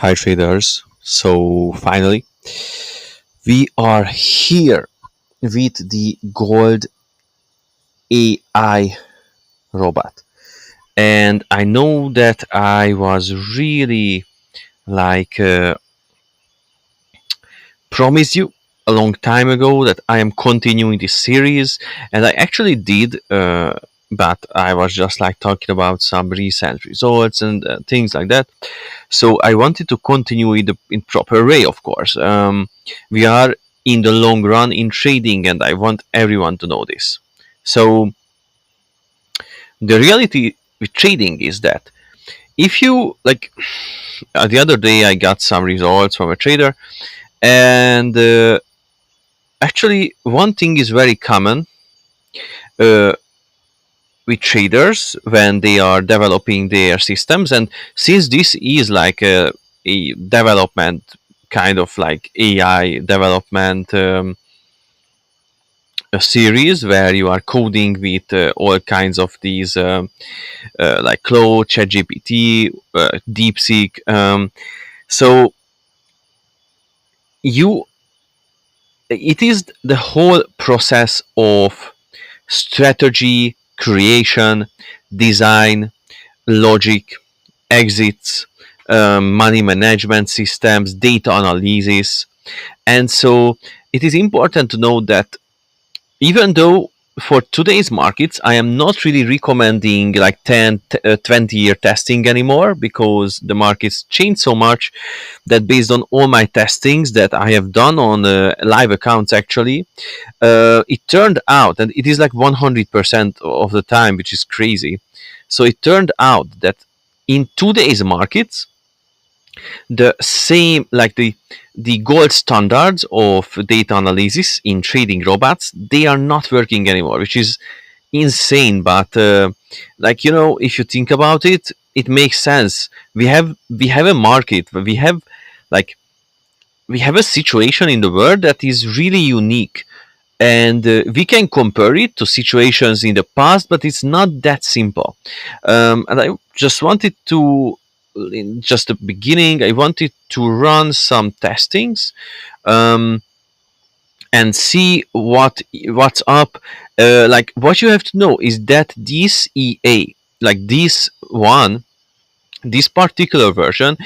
Hi traders. So finally we are here with the Gold AI robot. And I know that I was really like promised you a long time ago that I am continuing this series, and I actually did, but I was just like talking about some recent results and things like that. So I wanted to continue it in proper way, of course. We are in the long run in trading, and I want everyone to know this. So the reality with trading is that if you like, the other day I got some results from a trader, and actually one thing is very common uh, with traders when they are developing their systems, and since this is like a development kind of like AI development a series where you are coding with all kinds of these like Claude, ChatGPT, DeepSeek. So you, it is the whole process of strategy, creation, design, logic, exits, money management systems, data analysis. And so it is important to know that even though for today's markets, I am not really recommending like 20-year testing anymore, because the markets change so much that based on all my testings that I have done on live accounts, actually, it turned out, and it is like 100% of the time, which is crazy. So it turned out that in today's markets, the same like the gold standards of data analysis in trading robots, they are not working anymore, which is insane. But like, you know, if you think about it, it makes sense. We have a market, we have like we have a situation in the world that is really unique, and we can compare it to situations in the past, but it's not that simple. And I just wanted to, in just the beginning, I wanted to run some testings, um, and see what's up. Like, what you have to know is that this EA, like this particular version,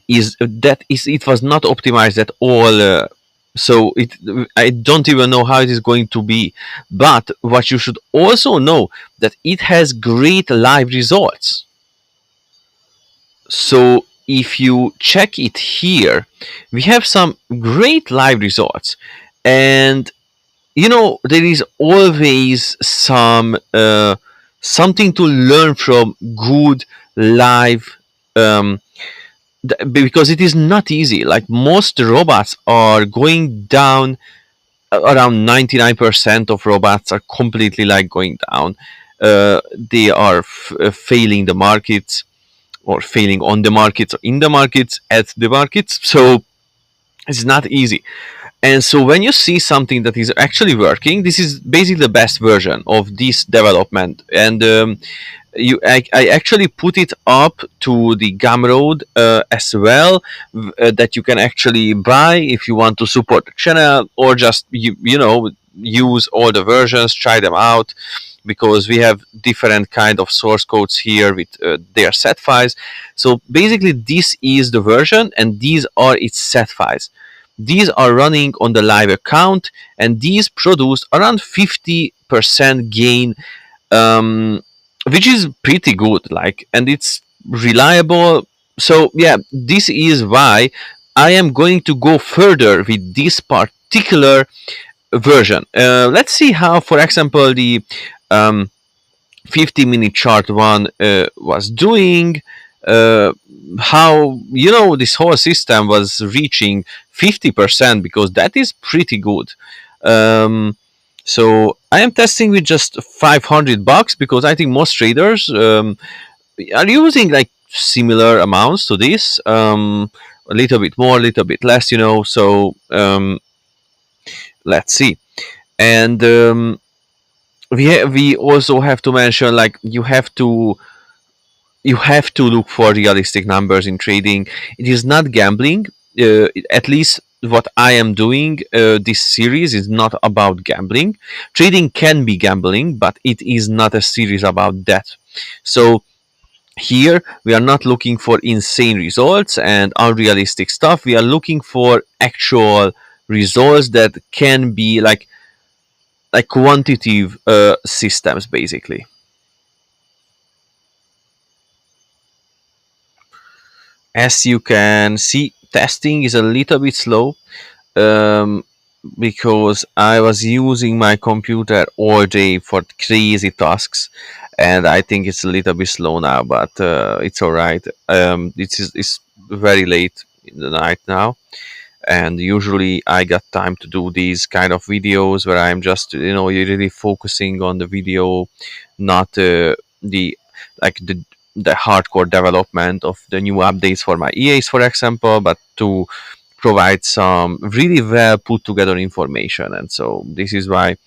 it was not optimized at all. So I don't even know how it is going to be. But what you should also know, that it has great live results. So if you check it here, we have some great live results, and you know, there is always something to learn from good live, um, because it is not easy. Like, most robots are going down. Around 99% of robots are completely like going down. They are failing the markets, or failing on the markets, or in the markets, at the markets. So it's not easy. And so when you see something that is actually working, this is basically the best version of this development. And I actually put it up to the Gumroad as well, that you can actually buy if you want to support the channel, or just you know, use all the versions, try them out, because we have different kind of source codes here with their set files. So basically, this is the version, and these are its set files. These are running on the live account, and these produced around 50% gain, um, which is pretty good. Like, and it's reliable. So yeah, this is why I am going to go further with this particular version. Let's see how, for example, the um, 50-minute chart one was doing. Uh, how, you know, this whole system was reaching 50%, because that is pretty good. Um, so I am testing with just $500, because I think most traders are using like similar amounts to this, a little bit more, a little bit less, you know. So let's see. And we also have to mention, like, you have to you have to look for realistic numbers in trading. It is not gambling. At least what I am doing, this series is not about gambling. Trading can be gambling, but it is not a series about that. So here we are not looking for insane results and unrealistic stuff. We are looking for actual results that can be like quantitative systems, basically. As you can see, testing is a little bit slow, um, because I was using my computer all day for crazy tasks, and I think it's a little bit slow now, but it's all right. It's very late in the night now, and usually I got time to do these kind of videos where I'm just, you're really focusing on the video, not the like the hardcore development of the new updates for my EAs, for example, but to provide some really well put together information. And so this is why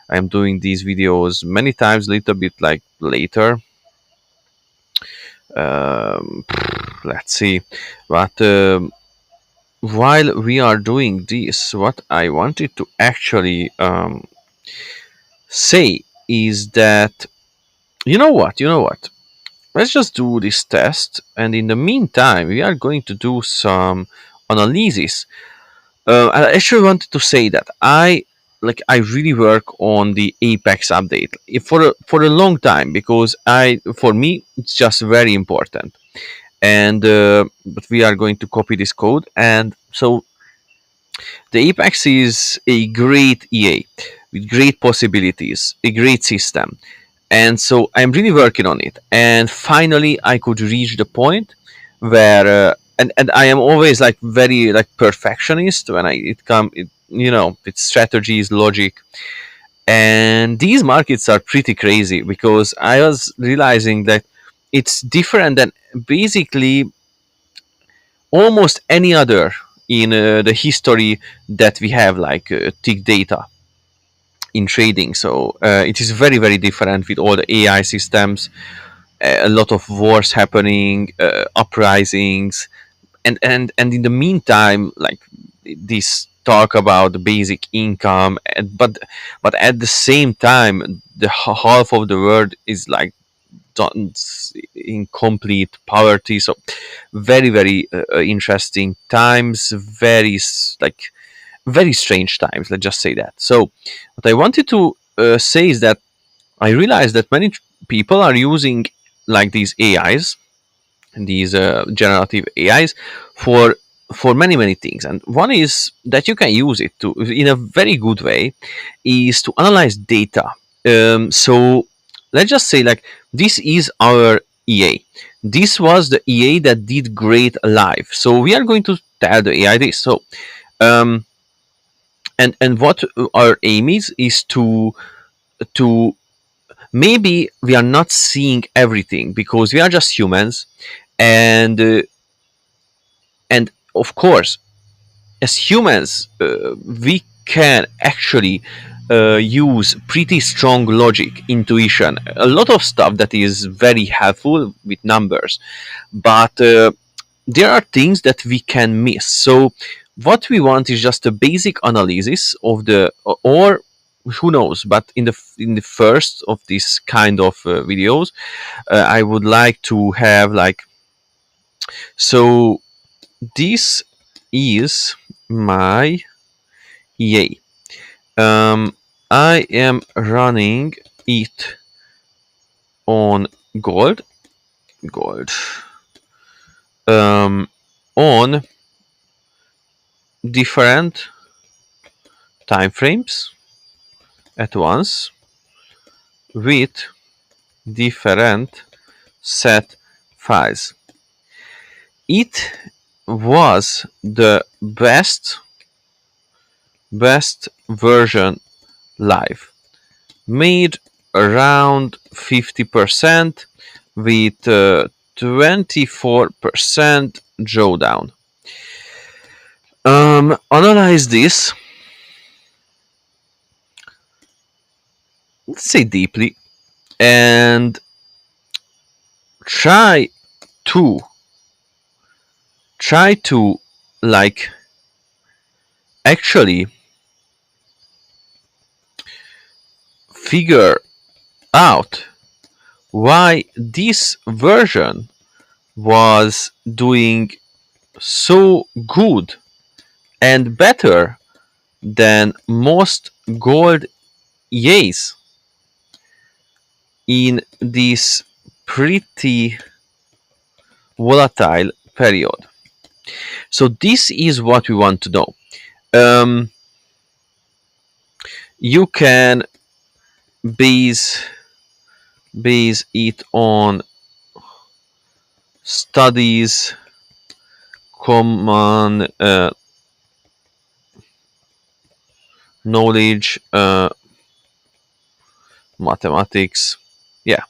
I'm doing these videos many times a little bit like later. um, let's see. But while we are doing this, what I wanted to actually say is that, you know what, let's just do this test, and in the meantime we are going to do some analysis. I actually wanted to say that I really work on the Apex update for a long time, because for me it's just very important. And but we are going to copy this code, and so the Apex is a great EA with great possibilities, a great system. And so I'm really working on it. And finally, I could reach the point where, and I am always like very like perfectionist when with strategies, logic. And these markets are pretty crazy, because I was realizing that it's different than basically almost any other in the history that we have, like tick data in trading. So it is very, very different with all the AI systems, a lot of wars happening, uprisings, and in the meantime, like this talk about the basic income, but at the same time, the half of the world is like done in complete poverty. So very, very interesting times, like very strange times, let's just say that. So what I wanted to say is that I realized that many people are using like these AIs, these generative AIs, for many, many things. And one is that you can use it to, in a very good way, is to analyze data. So let's just say, like, this is our EA. This was the EA that did great live. So we are going to tell the AI this. So um, and what our aim is to maybe we are not seeing everything because we are just humans, and and of course, as humans, we can actually use pretty strong logic, intuition, a lot of stuff that is very helpful with numbers. But there are things that we can miss. So what we want is just a basic analysis of the, or who knows, but in the first of this kind of videos, I would like to have like, so this is my EA. I am running it on gold on different time frames at once with different set files. It was the best version live, made around 50% with 24% drawdown. Analyze this, let's say deeply, and try to try to like actually figure out why this version was doing so good and better than most gold EAs in this pretty volatile period. So this is what we want to know. You can base it on studies, common knowledge, mathematics. Yeah,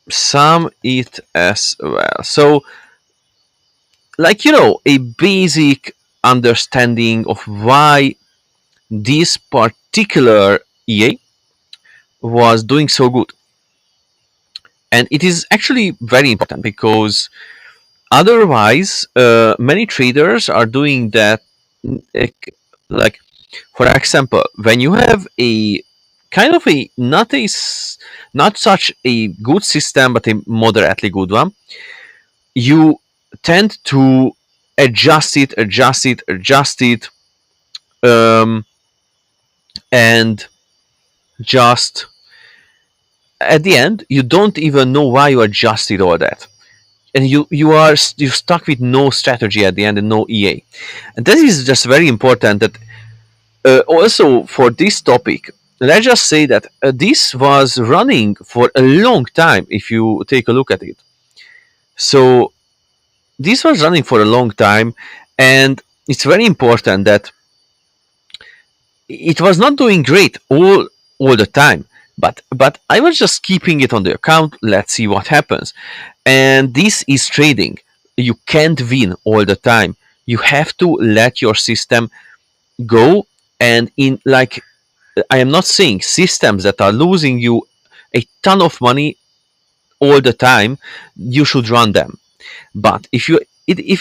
sum it as well. So, like, a basic understanding of why this particular EA was doing so good. And it is actually very important because otherwise, many traders are doing that. Like, for example, when you have a kind of a not such a good system, but a moderately good one, you tend to adjust it, um, and just at the end, you don't even know why you adjusted all that, and you're stuck with no strategy at the end and no EA. And this is just very important. That also for this topic, let's just say that this was running for a long time. If you take a look at it, so this was running for a long time, and it's very important that it was not doing great all the time, but I was just keeping it on the account. Let's see what happens. And this is trading. You can't win all the time. You have to let your system go. And in, like, I am not saying systems that are losing you a ton of money all the time, you should run them. But if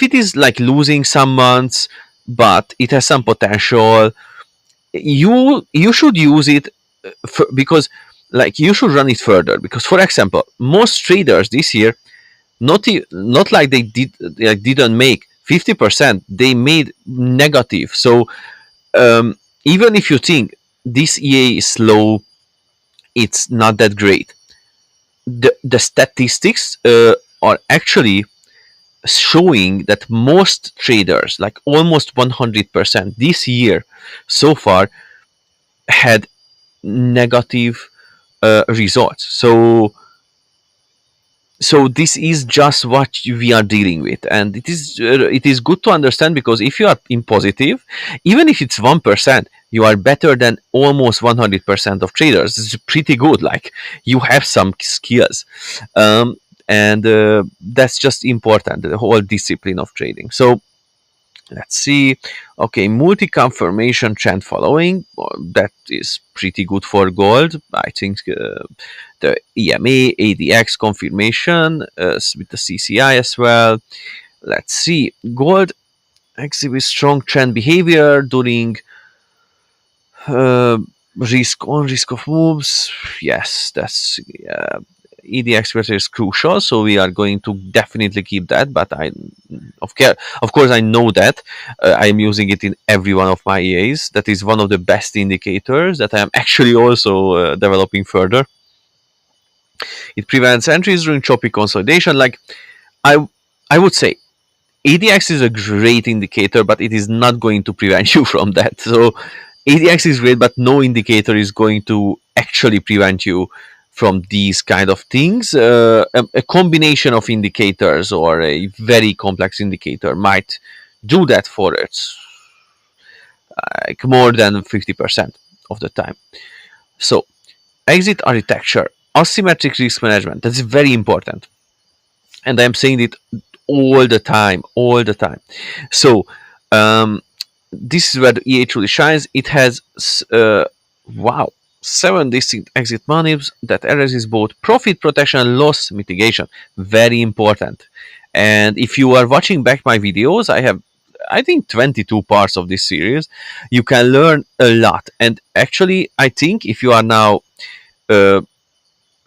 it is like losing some months, but it has some potential, you should use it, because like you should run it further. Because, for example, most traders this year, not like didn't make 50%, they made negative. So even if you think this EA is slow, it's not that great. The statistics are actually showing that most traders, like almost 100% this year so far, had negative results. So this is just what we are dealing with, and it is good to understand, because if you are in positive, even if it's 1%, you are better than almost 100% of traders. It's pretty good. Like, you have some skills, and that's just important, the whole discipline of trading. So let's see. Okay, multi-confirmation trend following. That is pretty good for gold. I think the EMA, ADX confirmation with the CCI as well. Let's see. Gold exhibits strong trend behavior during risk on, risk of moves. Yes, that's EDX versus is crucial, so we are going to definitely keep that. But of course, I know that I am using it in every one of my EAs. That is one of the best indicators that I am actually also developing further. It prevents entries during choppy consolidation. Like, I would say ADX is a great indicator, but it is not going to prevent you from that. So ADX is great, but no indicator is going to actually prevent you from these kind of things. A combination of indicators or a very complex indicator might do that for it, like more than 50% of the time. So exit architecture, asymmetric risk management, that's very important. And I'm saying it all the time. So this is where the EA truly shines. It has wow, 7 distinct exit motives that addresses both profit protection and loss mitigation. Very important. And if you are watching back my videos, I have, I think, 22 parts of this series. You can learn a lot. And actually, I think if you are now uh,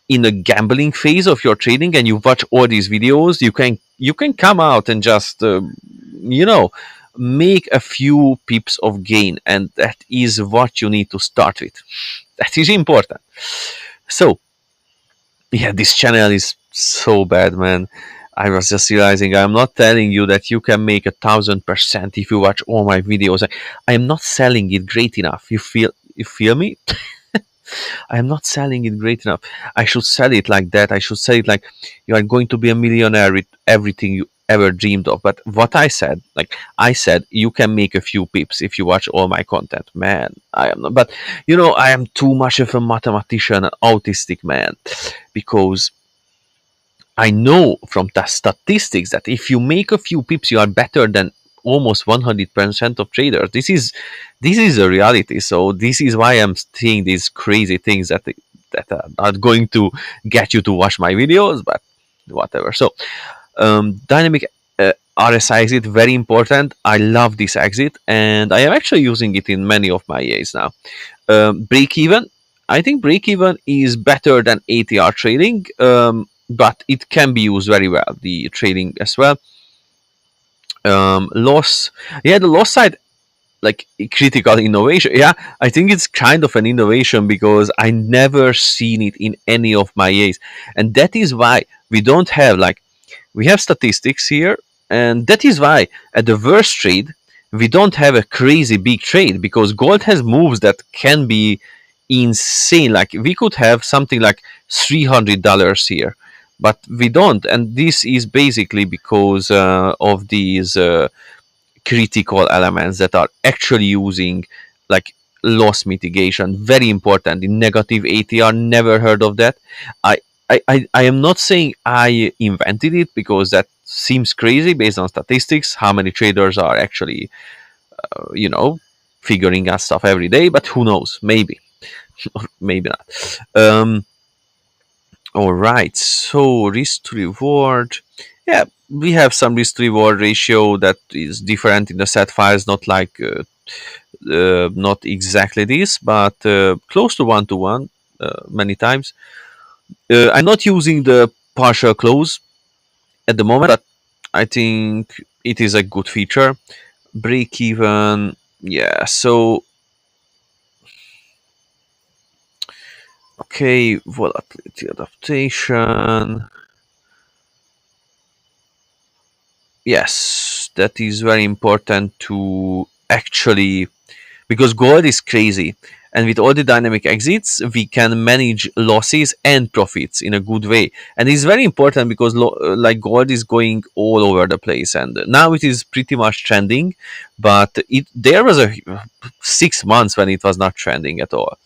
in a gambling phase of your trading and you watch all these videos, you can come out and just you know make a few pips of gain, and that is what you need to start with. That is important. So yeah, this channel is so bad, man. I was just realizing I'm not telling you that you can make 1,000% if you watch all my videos. I am not selling it great enough. You feel me? I am not selling it great enough. I should sell it like that. I should sell it like you are going to be a millionaire with everything you ever dreamed of. But what I said, I said, you can make a few pips if you watch all my content. Man, I am not. But I am too much of a mathematician, an autistic man, because I know from the statistics that if you make a few pips, you are better than almost 100% of traders. This is a reality. So this is why I'm seeing these crazy things that are not going to get you to watch my videos, but whatever. So dynamic RSI exit, very important. I love this exit, and I am actually using it in many of my EAs now. Break even. I think break even is better than ATR trading, but it can be used very well. The trading as well. Loss. Yeah, the loss side, like critical innovation. Yeah, I think it's kind of an innovation because I never seen it in any of my EAs, and that is why we don't have we have statistics here, and that is why at the worst trade we don't have a crazy big trade, because gold has moves that can be insane. Like we could have something like $300 here, but we don't, and this is basically because of these critical elements that are actually using like loss mitigation. Very important in negative ATR. Never heard of that. I I am not saying I invented it, because that seems crazy based on statistics. How many traders are actually you know figuring out stuff every day? But who knows? Maybe, or maybe not. All right. So risk to reward. Yeah, we have some risk to reward ratio that is different in the set files. Not exactly this, but close to one many times. I'm not using the partial close at the moment, but I think it is a good feature. Break even, yeah. So okay, volatility adaptation. Yes, that is very important to actually, because gold is crazy, and with all the dynamic exits we can manage losses and profits in a good way, and it's very important because gold is going all over the place, and now it is pretty much trending, but there was a 6 months when it was not trending at all.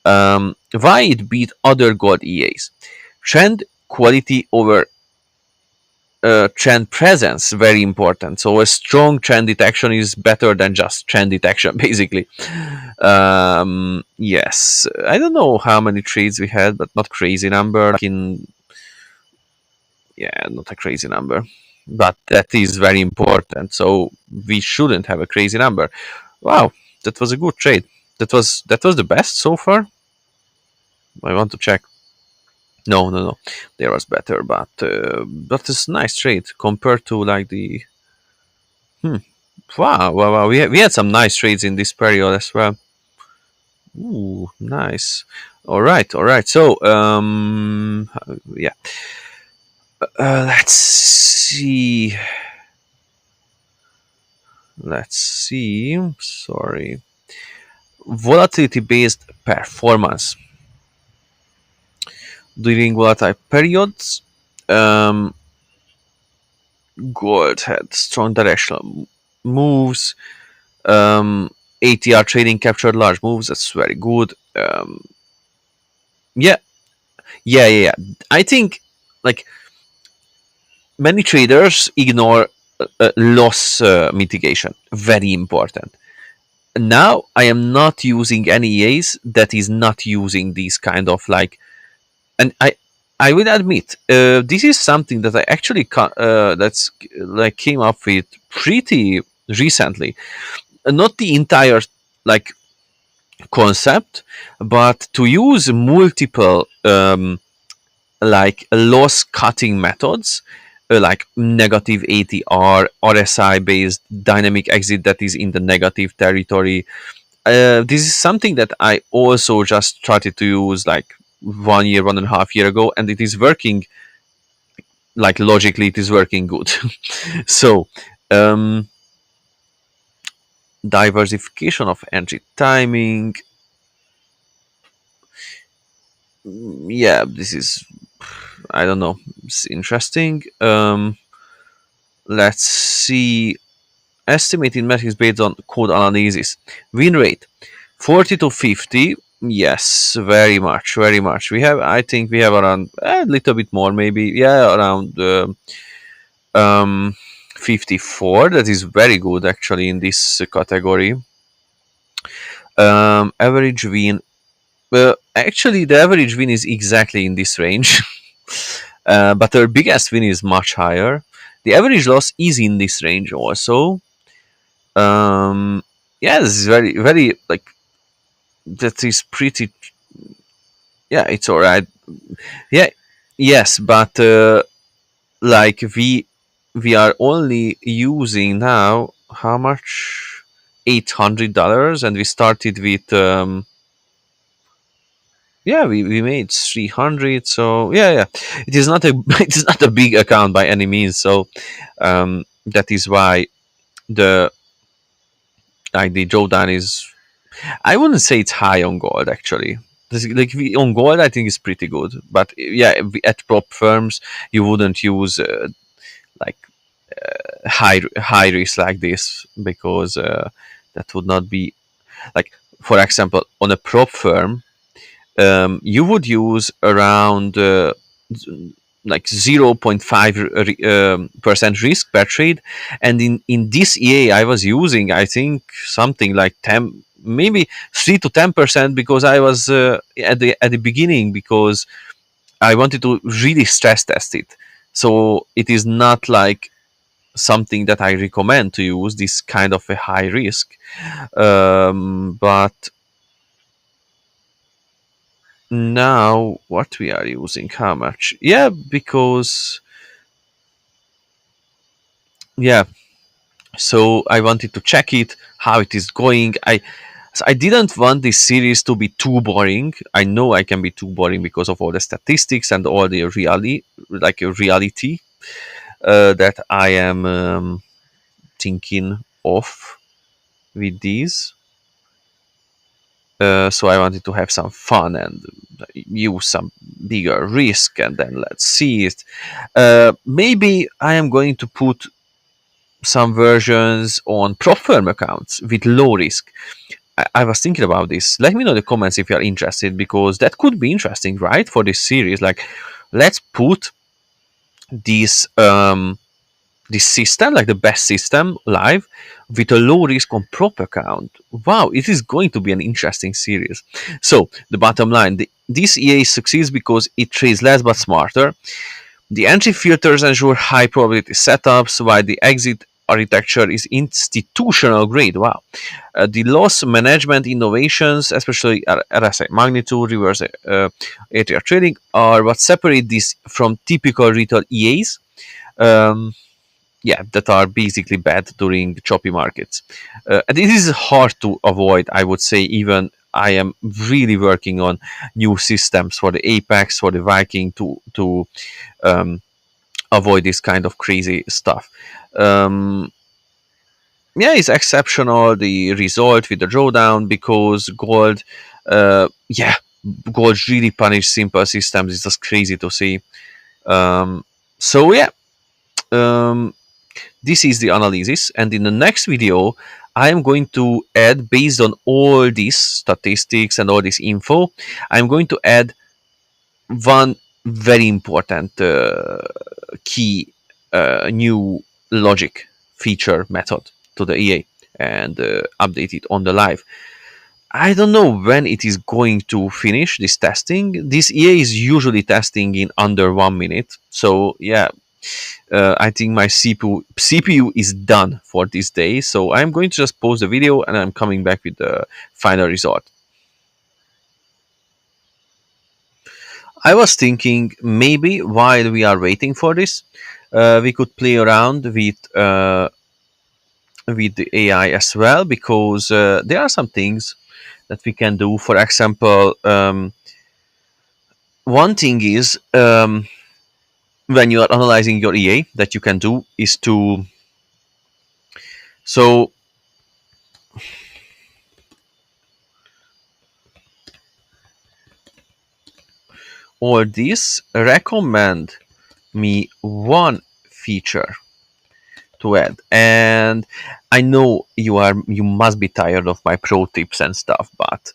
Why it beat other gold EAs? Trend quality over trend presence, very important. So a strong trend detection is better than just trend detection, basically. Yes, I don't know how many trades we had, but not crazy number. Yeah, not a crazy number, but that is very important. So we shouldn't have a crazy number. Wow, that was a good trade. That was the best so far. I want to check. No, no, no. There was better, but it's a nice trade compared to like the. Hmm. Wow, wow, wow. We had some nice trades in this period as well. Ooh, nice. All right, all right. So, yeah. Let's see. Let's see. Sorry. Volatility based performance during volatile periods. Um, Gold had strong directional moves. ATR trading captured large moves. That's very good. Yeah, yeah, yeah, yeah. I think like many traders ignore loss mitigation. Very important. Now I am not using any EAs that is not using these kind of like, and I will admit, this is something that I actually that's like came up with pretty recently. Not the entire like concept, but to use multiple like loss cutting methods, like negative ATR, RSI based dynamic exit that is in the negative territory. This is something that I also just started to use like 1 year, 1.5 year ago, and it is working. Like logically, it is working good. So, um, diversification of entry timing. Yeah, this is, I don't know. It's interesting. Let's see. Estimated metrics based on code analysis. Win rate 40 to 50. Yes, very much, very much. We have, I think we have around a little bit more, maybe. Yeah, around 54. That is very good actually in this category. Average win. Well, actually, the average win is exactly in this range, but our biggest win is much higher. The average loss is in this range also. Yeah, this is very, very like that is pretty. Yeah, it's all right. Yeah, yes, but like we are only using now how much $800, and we started with yeah, we made 300. So yeah, it is not a it is not a big account by any means. So that is why the like the drawdown is, I wouldn't say it's high on gold actually. Like on gold, I think it's pretty good. But yeah, at prop firms, you wouldn't use like high risk like this, because that would not be like, for example, on a prop firm, you would use around like 0.5 percent risk per trade, and in this EA I was using, I think, something like 10, maybe 3 to 10%, because I was at the beginning, because I wanted to really stress test it. So it is not like something that I recommend to use this kind of a high risk, but now what we are using, how much, yeah, because yeah, so I wanted to check it, how it is going. I didn't want this series to be too boring. I know I can be too boring because of all the statistics and all the reality that I am thinking of with these. So I wanted to have some fun and use some bigger risk, and then let's see it. Maybe I am going to put some versions on prop firm accounts with low risk. I was thinking about this. Let me know in the comments if you are interested, because that could be interesting, right? For this series, like, let's put this this system, like the best system, live with a low risk on prop account. Wow, it is going to be an interesting series. So the bottom line, this EA succeeds because it trades less but smarter. The entry filters ensure high probability setups, while the exit architecture is institutional grade. Wow. The loss management innovations, especially RSI magnitude, reverse ATR trading, are what separate this from typical retail EAs. Um, yeah, that are basically bad during choppy markets. And it is hard to avoid, I would say. Even I am really working on new systems for the Apex, for the Viking, to avoid this kind of crazy stuff. Um, yeah, it's exceptional, the result with the drawdown, because gold, yeah, gold really punish simple systems. It's just crazy to see. So yeah, um, this is the analysis, and in the next video I am going to add, based on all these statistics and all this info, I'm going to add one very important key new logic feature method to the EA. and update it on the live. I don't know when it is going to finish this testing. This EA is usually testing in under 1 minute. So yeah, I think my CPU is done for this day. So I'm going to just pause the video and I'm coming back with the final result. I was thinking maybe while we are waiting for this, we could play around with the AI as well, because there are some things that we can do. For example, one thing is, when you are analyzing your EA, that you can do is to, so all this recommend me one feature to add. And I know you must be tired of my pro tips and stuff, but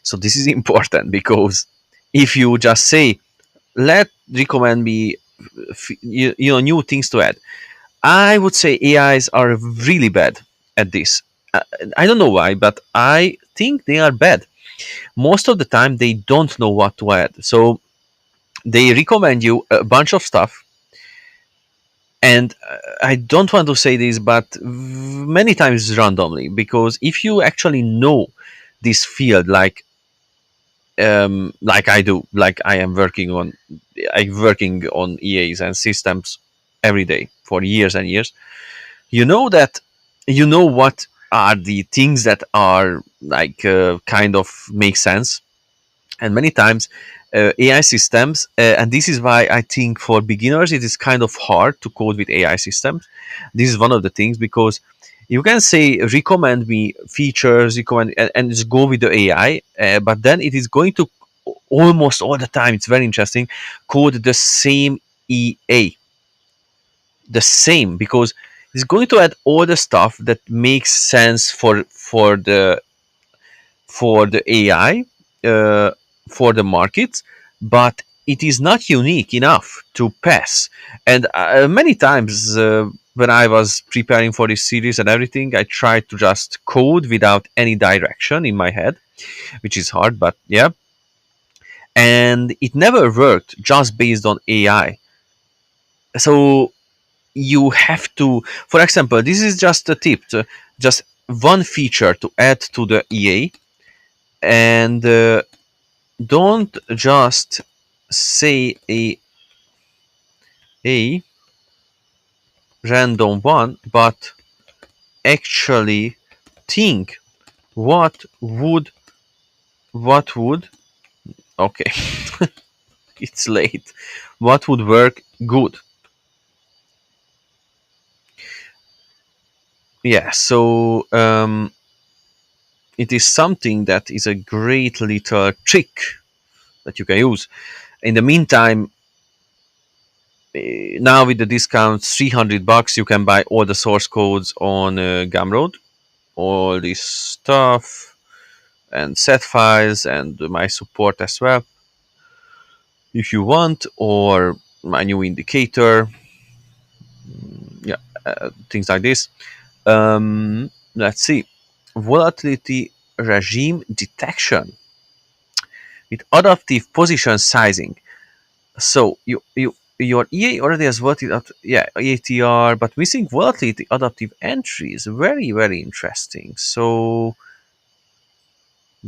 so this is important, because if you just say, let recommend me new things to add, I would say AIs are really bad at this. uh, I don't know why, but I think they are bad. Most of the time they don't know what to add, so they recommend you a bunch of stuff. And I don't want to say this, but many times randomly, because if you actually know this field, like I do, like I'm working on EAs and systems every day for years and years. You know that you know what are the things that are like kind of make sense. And many times AI systems, and this is why I think for beginners it is kind of hard to code with AI systems. This is one of the things, because you can say recommend me features, recommend, and just go with the AI, but then it is going to almost all the time, it's very interesting, code the same EA, the same, because it's going to add all the stuff that makes sense for the AI, uh, for the markets, but it is not unique enough to pass. And many times when I was preparing for this series and everything, I tried to just code without any direction in my head, which is hard, but yeah. And it never worked just based on AI. So you have to, for example, this is just a tip, just one feature to add to the EA. And don't just say a random one, but actually think what would okay, it's late, what would work good. Yeah, so it is something that is a great little trick that you can use. In the meantime, now with the discounts, $300, you can buy all the source codes on Gumroad, all this stuff, and set files, and my support as well, if you want, or my new indicator, yeah, things like this. Let's see, volatility regime detection with adaptive position sizing. So your EA already has volatility, yeah, ATR, but missing volatility adaptive entries. Very, very interesting. So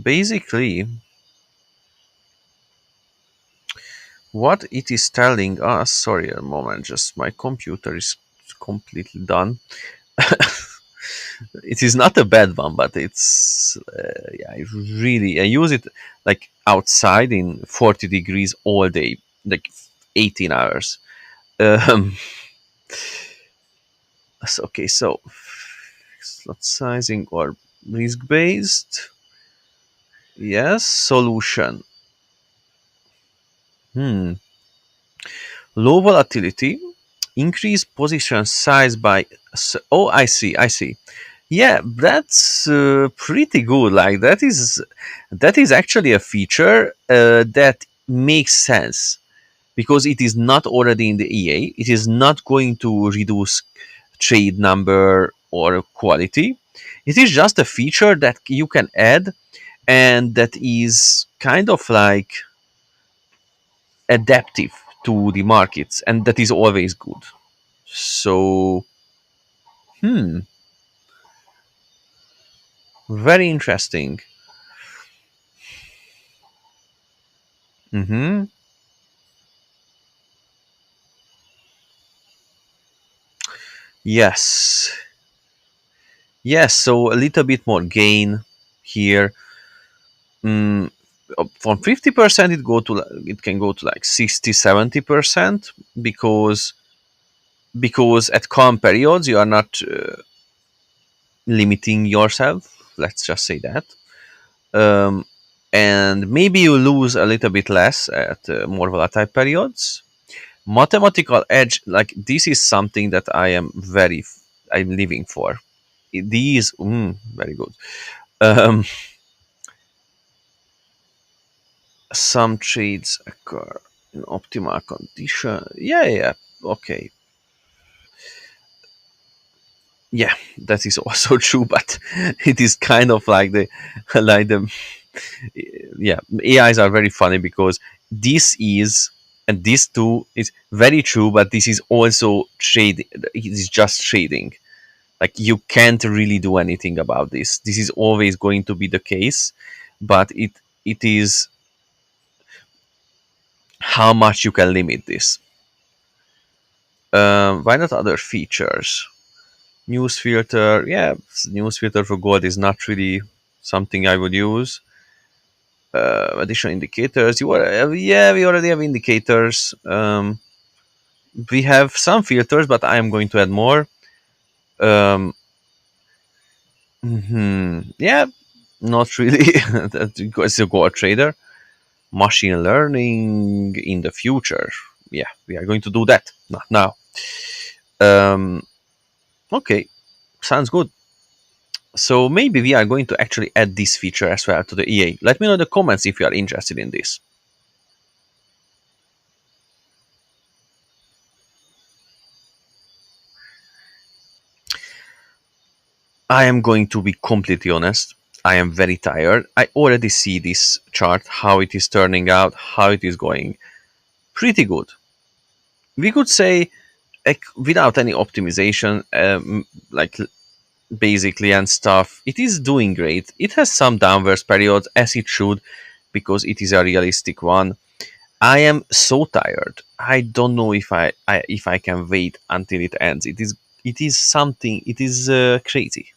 basically, what it is telling us, sorry a moment, just my computer is completely done. It is not a bad one, but it's yeah, I use it like outside in 40 degrees all day, like 18 hours. um okay, so slot sizing or risk based, yes. Solution, hmm low volatility, increase position size by oh, I see. Yeah, that's pretty good. Like that is actually a feature that makes sense, because it is not already in the EA. It is not going to reduce trade number or quality. It is just a feature that you can add, and that is kind of like adaptive to the markets, and that is always good. So, hmm, very interesting. Hmm. Yes, yes. So a little bit more gain here. Mm, from 50% it can go to like 60-70%, because at calm periods you are not limiting yourself, let's just say that. um, and maybe you lose a little bit less at more volatile periods. Mathematical edge, like this is something that I'm living for. These very good. um, some trades occur in optimal condition. Yeah, yeah, yeah. Okay. Yeah, that is also true, but it is kind of like the like the yeah, AIs are very funny, because this is, and this too is very true, but this is also trading. It is just trading. Like you can't really do anything about this. This is always going to be the case, but it is how much you can limit this. Why not other features? News filter, yeah, news filter for gold is not really something I would use. Additional indicators, yeah, we already have indicators. We have some filters, but I am going to add more. um, yeah, not really. It's a gold trader. Machine learning in the future, yeah, we are going to do that, not now. um, okay, sounds good. So maybe we are going to actually add this feature as well to the EA. Let me know in the comments if you are interested in this. I am going to be completely honest. I am very tired. I already see this chart, how it is turning out, how it is going. Pretty good. We could say, like, without any optimization, like basically and stuff, it is doing great. It has some downwards periods, as it should, because it is a realistic one. I am so tired. I don't know if I can wait until it ends. It is something. It is crazy.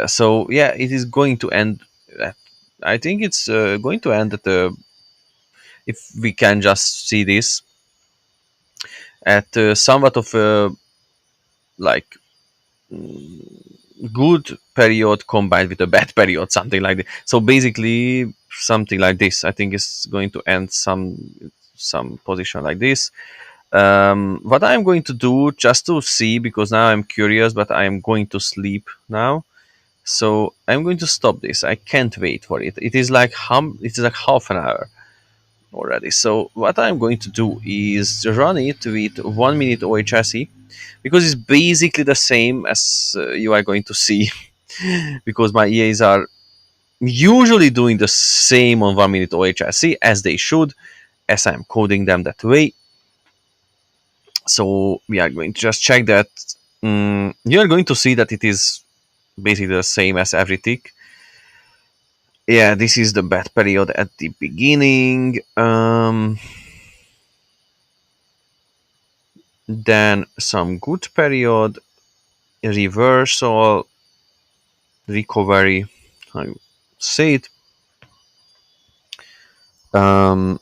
So yeah, it is going to end. At, I think it's going to end at the. If we can just see this at somewhat of a like good period combined with a bad period, something like that. So basically, something like this. I think is going to end some position like this. What I'm going to do, just to see, because now I'm curious, but I'm going to sleep now. So I'm going to stop this. I can't wait for it. It is like half an hour already. So what I'm going to do is run it with 1 minute OHSE, because it's basically the same as you are going to see, because my EAs are usually doing the same on 1 minute OHSE as they should, as I'm coding them that way. So we are going to just check that. You are going to see that it is basically the same as every tick. Yeah, this is the bad period at the beginning. Then some good period, reversal, recovery. I say it. Um,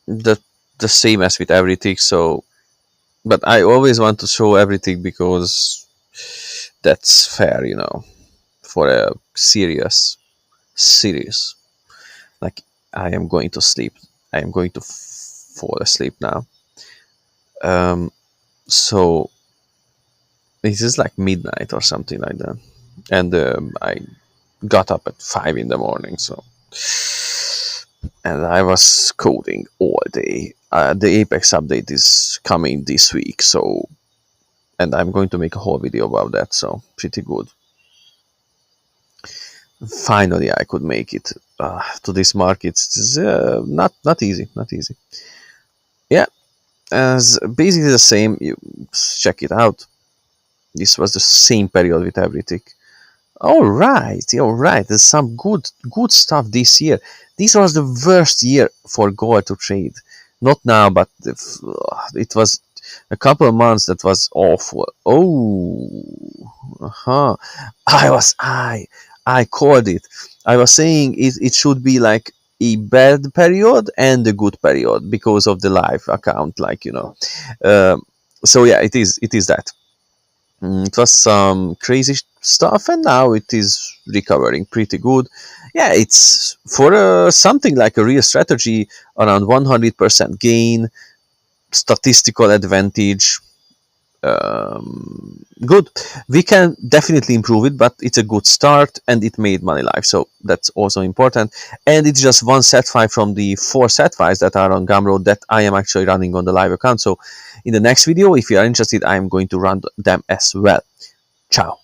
the the same as with everything. So, but I always want to show everything, because that's fair, for a serious series. Like, I am going to sleep. I am going to fall asleep now. Um, so it is like midnight or something like that, and I got up at 5 in the morning. So, and I was coding all day. The Apex update is coming this week, so and I'm going to make a whole video about that, so pretty good. Finally I could make it to this market. It's not easy, not easy. Yeah, as basically the same. You check it out. This was the same period with everything. All right, all right. There's some good stuff this year. This was the worst year for gold to trade. Not now, but it was a couple of months that was awful. Oh, uh-huh. I called it. I was saying it should be like a bad period and a good period because of the live account, like so yeah, it is that. It was some crazy stuff, and now it is recovering pretty good. Yeah, it's for something like a real strategy, around 100% gain, statistical advantage. Good. We can definitely improve it, but it's a good start, and it made money live, so that's also important. And it's just one set file from the 4 set files that are on Gumroad that I am actually running on the live account. So in the next video, if you are interested, I am going to run them as well. Ciao.